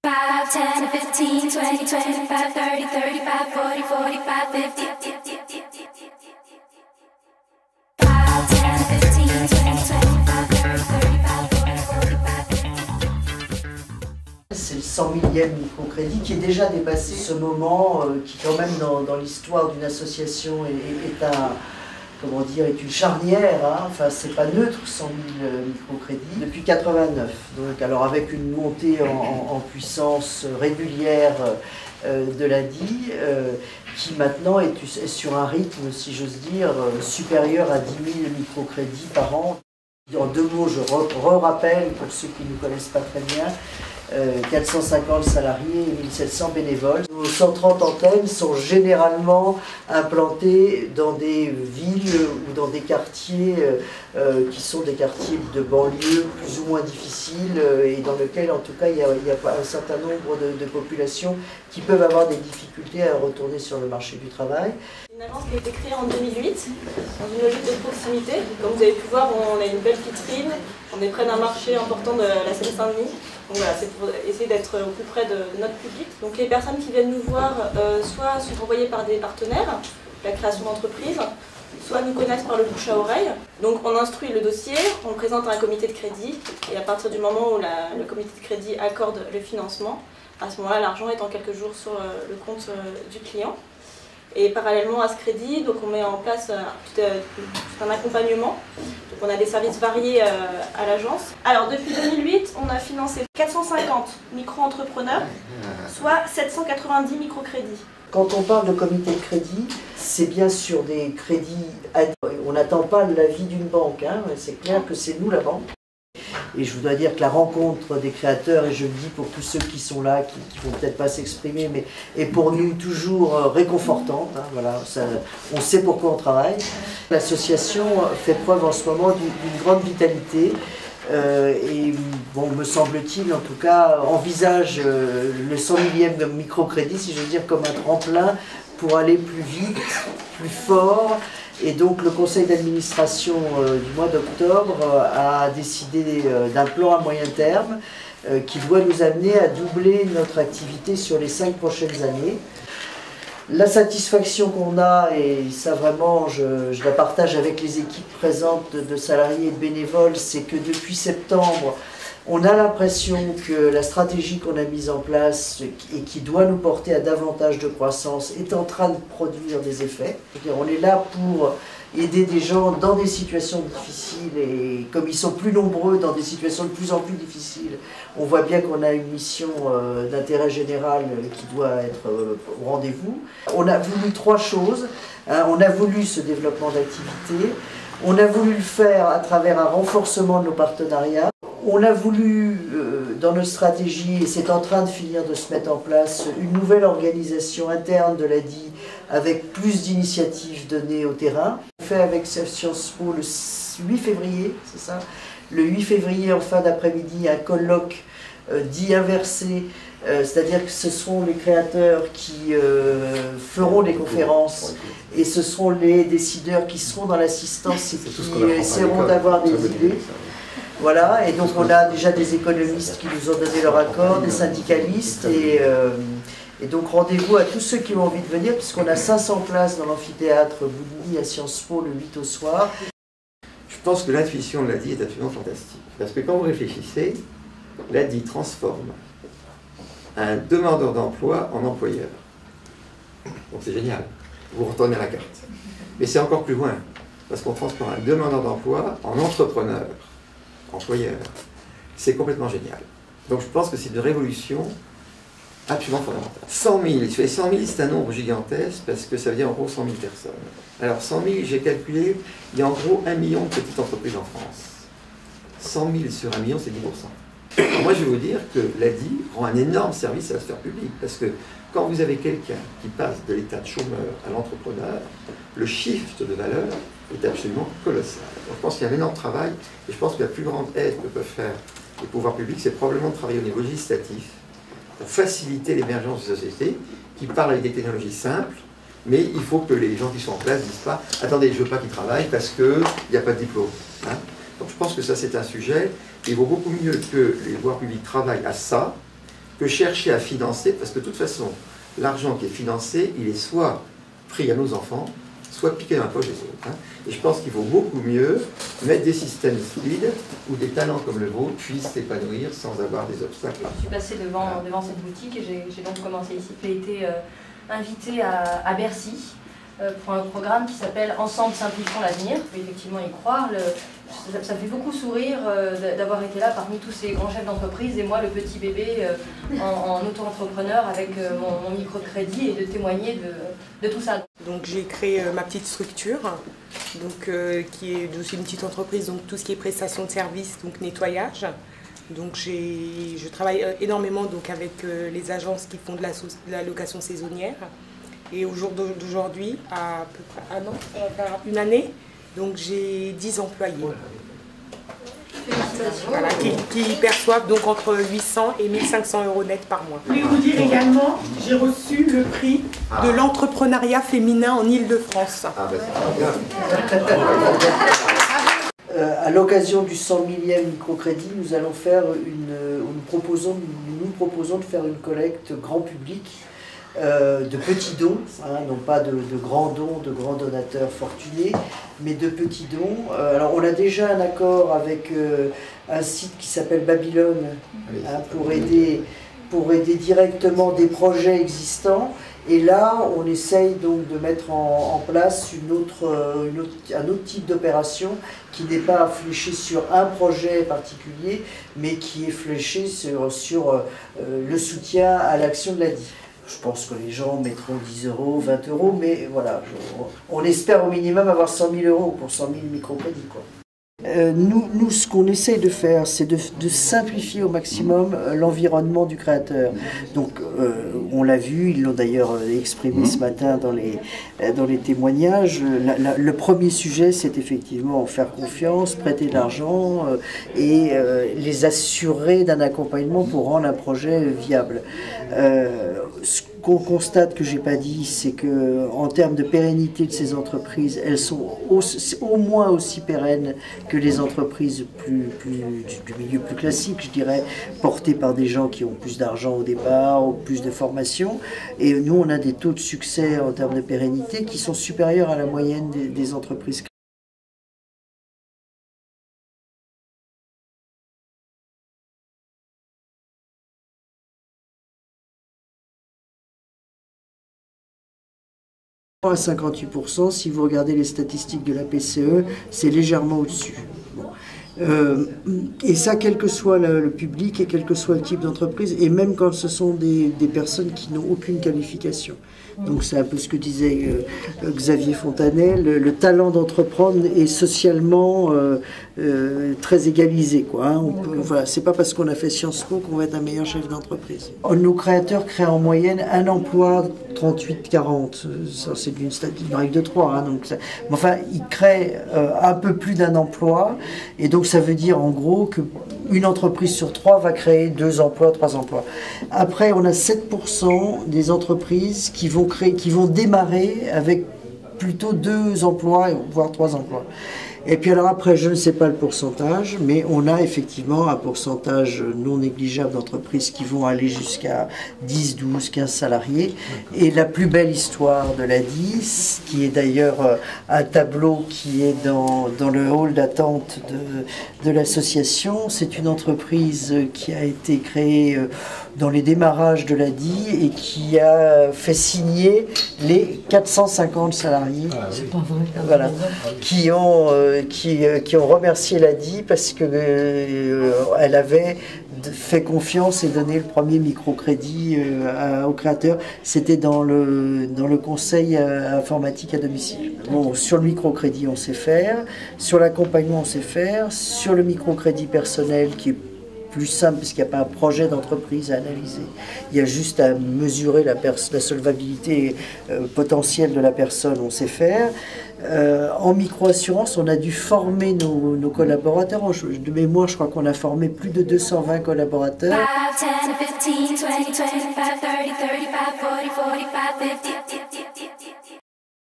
5, 10, 15, 20, 25, 30, 35, 40, 45, 50. 5, 10, 15, 20, 25, 30, 35, 40, 45, 50. C'est le 100 millième microcrédit qui est déjà dépassé ce moment qui quand même dans l'histoire d'une association est un, comment dire, est une charnière, hein. Enfin c'est pas neutre 100 000 microcrédits depuis 89. Donc alors avec une montée en puissance régulière de l'ADI qui maintenant est sur un rythme, si j'ose dire, supérieur à 10 000 microcrédits par an. En deux mots, je rappelle pour ceux qui ne nous connaissent pas très bien, 450 salariés et 1700 bénévoles. Nos 130 antennes sont généralement implantées dans des villes ou dans des quartiers qui sont des quartiers de banlieue plus ou moins difficiles et dans lesquels en tout cas il y a un certain nombre de populations qui peuvent avoir des difficultés à retourner sur le marché du travail. Une agence qui a été créée en 2008 dans une logique de proximité. Comme vous avez pu voir, on a une belle vitrine, on est près d'un marché important de la Seine-Saint-Denis. Donc voilà, c'est pour essayer d'être au plus près de notre public. Donc les personnes qui viennent nous voir, soit sont envoyées par des partenaires, la création d'entreprise, soit nous connaissent par le bouche à oreille. Donc on instruit le dossier, on le présente à un comité de crédit, et à partir du moment où le comité de crédit accorde le financement, à ce moment-là, l'argent est en quelques jours sur le compte du client. Et parallèlement à ce crédit, donc on met en place tout un accompagnement. Donc on a des services variés à l'agence. Alors depuis 2008, on a financé 450 micro-entrepreneurs, soit 790 microcrédits. Quand on parle de comité de crédit, c'est bien sûr des crédits. On n'attend pas l'avis d'une banque, hein. C'est clair que c'est nous la banque. Et je voudrais dire que la rencontre des créateurs, et je le dis pour tous ceux qui sont là, qui ne vont peut-être pas s'exprimer, mais est pour nous toujours réconfortante. Hein, voilà, on sait pourquoi on travaille. L'association fait preuve en ce moment d'une grande vitalité. Et bon, me semble-t-il, en tout cas, envisage le 100 millième microcrédit, si je veux dire, comme un tremplin pour aller plus vite, plus fort. Et donc le conseil d'administration du mois d'octobre a décidé d'un plan à moyen terme qui doit nous amener à doubler notre activité sur les 5 prochaines années. La satisfaction qu'on a, et ça vraiment je la partage avec les équipes présentes de salariés et de bénévoles, c'est que depuis septembre, on a l'impression que la stratégie qu'on a mise en place et qui doit nous porter à davantage de croissance est en train de produire des effets. On est là pour aider des gens dans des situations difficiles et comme ils sont plus nombreux dans des situations de plus en plus difficiles, on voit bien qu'on a une mission d'intérêt général qui doit être au rendez-vous. On a voulu 3 choses. On a voulu ce développement d'activité, on a voulu le faire à travers un renforcement de nos partenariats. On a voulu, dans notre stratégie, et c'est en train de finir de se mettre en place, une nouvelle organisation interne de l'ADI avec plus d'initiatives données au terrain. On fait avec Sciences Po le 8 février, c'est ça? Le 8 février, en fin d'après-midi, un colloque dit inversé, c'est-à-dire que ce seront les créateurs qui feront les conférences et ce seront les décideurs qui seront dans l'assistance et qui essaieront d'avoir des idées. Voilà, et donc on a déjà des économistes qui nous ont donné leur accord, des syndicalistes, et donc rendez-vous à tous ceux qui ont envie de venir, puisqu'on a 500 places dans l'amphithéâtre Boudini à Sciences Po le 8 au soir. Je pense que l'intuition de l'ADI est absolument fantastique, parce que quand vous réfléchissez, l'ADI transforme un demandeur d'emploi en employeur. Donc c'est génial, vous retournez à la carte. Mais c'est encore plus loin, parce qu'on transforme un demandeur d'emploi en entrepreneur. Employeur. C'est complètement génial. Donc je pense que c'est une révolution absolument fondamentale. 100 000, 100 000 c'est un nombre gigantesque parce que ça veut dire en gros 100 000 personnes. Alors 100 000, j'ai calculé, il y a en gros 1 million de petites entreprises en France. 100 000 sur 1 million, c'est 10%. Alors moi je vais vous dire que l'ADI rend un énorme service à la sphère publique parce que quand vous avez quelqu'un qui passe de l'état de chômeur à l'entrepreneur, le shift de valeur est absolument colossal. Donc, je pense qu'il y a un énorme travail, et je pense que la plus grande aide que peuvent faire les pouvoirs publics, c'est probablement de travailler au niveau législatif pour faciliter l'émergence de sociétés qui parlent avec des technologies simples, mais il faut que les gens qui sont en place ne disent pas « Attendez, je ne veux pas qu'ils travaillent parce qu'il n'y a pas de diplôme. Hein ». Donc je pense que ça c'est un sujet, il vaut beaucoup mieux que les pouvoirs publics travaillent à ça, que chercher à financer, parce que de toute façon, l'argent qui est financé, il est soit pris à nos enfants, soit piqué dans la poche des autres. Et je pense qu'il vaut beaucoup mieux mettre des systèmes solides où des talents comme le vôtre puissent s'épanouir sans avoir des obstacles. Je suis passée devant cette boutique et j'ai donc commencé ici. J'ai été invitée à Bercy pour un programme qui s'appelle Ensemble simplifions l'avenir. Vous pouvez effectivement y croire. Ça fait beaucoup sourire d'avoir été là parmi tous ces grands chefs d'entreprise et moi le petit bébé en auto-entrepreneur avec mon microcrédit et de témoigner de tout ça. Donc j'ai créé ma petite structure, donc, qui est aussi une petite entreprise, donc tout ce qui est prestation de services, donc nettoyage. Donc je travaille énormément donc, avec les agences qui font de la location saisonnière. Et au jour d'aujourd'hui, à peu près un an, ça va faire une année, donc j'ai 10 employés. Voilà, qui perçoivent donc entre 800 et 1500 € net par mois. Je voulais vous dire également, j'ai reçu le prix de l'entrepreneuriat féminin en Île-de-France. À l'occasion du 100 millième microcrédit, nous allons faire nous proposons de faire une collecte grand public de petits dons, non pas de grands dons, de grands donateurs fortunés, mais de petits dons. Alors on a déjà un accord avec un site qui s'appelle Babylone pour aider directement des projets existants. Et là, on essaye donc de mettre en place un autre type d'opération qui n'est pas fléché sur un projet particulier, mais qui est fléché sur le soutien à l'action de l'ADI. Je pense que les gens mettront 10 €, 20 €, mais voilà, on espère au minimum avoir 100 000 € pour 100 000 microcrédits, quoi. Nous, ce qu'on essaye de faire, c'est de simplifier au maximum l'environnement du créateur. Donc, on l'a vu, ils l'ont d'ailleurs exprimé ce matin dans les témoignages. Le premier sujet, c'est effectivement faire confiance, prêter de l'argent et les assurer d'un accompagnement pour rendre un projet viable. Ce qu'on constate que j'ai pas dit, c'est que en termes de pérennité de ces entreprises, elles sont au moins aussi pérennes que les entreprises du milieu plus classique, je dirais, portées par des gens qui ont plus d'argent au départ, ou plus de formation. Et nous, on a des taux de succès en termes de pérennité qui sont supérieurs à la moyenne des entreprises. À 58%, si vous regardez les statistiques de la PCE, c'est légèrement au-dessus. Et ça, quel que soit le public et quel que soit le type d'entreprise, et même quand ce sont des personnes qui n'ont aucune qualification. Donc c'est un peu ce que disait Xavier Fontanel, le talent d'entreprendre est socialement très égalisé, quoi. Voilà, c'est pas parce qu'on a fait Sciences Po qu'on va être un meilleur chef d'entreprise. Nos créateurs créent en moyenne un emploi 38-40, ça c'est une règle de 3, donc mais enfin ils créent un peu plus d'un emploi, et donc ça veut dire en gros qu'une entreprise sur 3 va créer 2 emplois, 3 emplois. Après on a 7% des entreprises qui vont démarrer avec plutôt 2 emplois, voire 3 emplois. Et puis alors après, je ne sais pas le pourcentage, mais on a effectivement un pourcentage non négligeable d'entreprises qui vont aller jusqu'à 10, 12, 15 salariés. Et la plus belle histoire de l'ADI, qui est d'ailleurs un tableau qui est dans le hall d'attente de l'association, c'est une entreprise qui a été créée dans les démarrages de l'ADI et qui a fait signer les 450 salariés, voilà, qui ont remercié l'ADI parce que elle avait fait confiance et donné le premier microcrédit aux créateurs. C'était dans le conseil informatique à domicile. Bon, sur le microcrédit on sait faire, sur l'accompagnement on sait faire, sur le microcrédit personnel qui est plus simple parce qu'il n'y a pas un projet d'entreprise à analyser. Il y a juste à mesurer la solvabilité potentielle de la personne, on sait faire. En micro-assurance, on a dû former nos collaborateurs. De mémoire, je crois qu'on a formé plus de 220 collaborateurs. 5, 10, 15, 20, 20, 25, 30, 35, 40, 45, 50.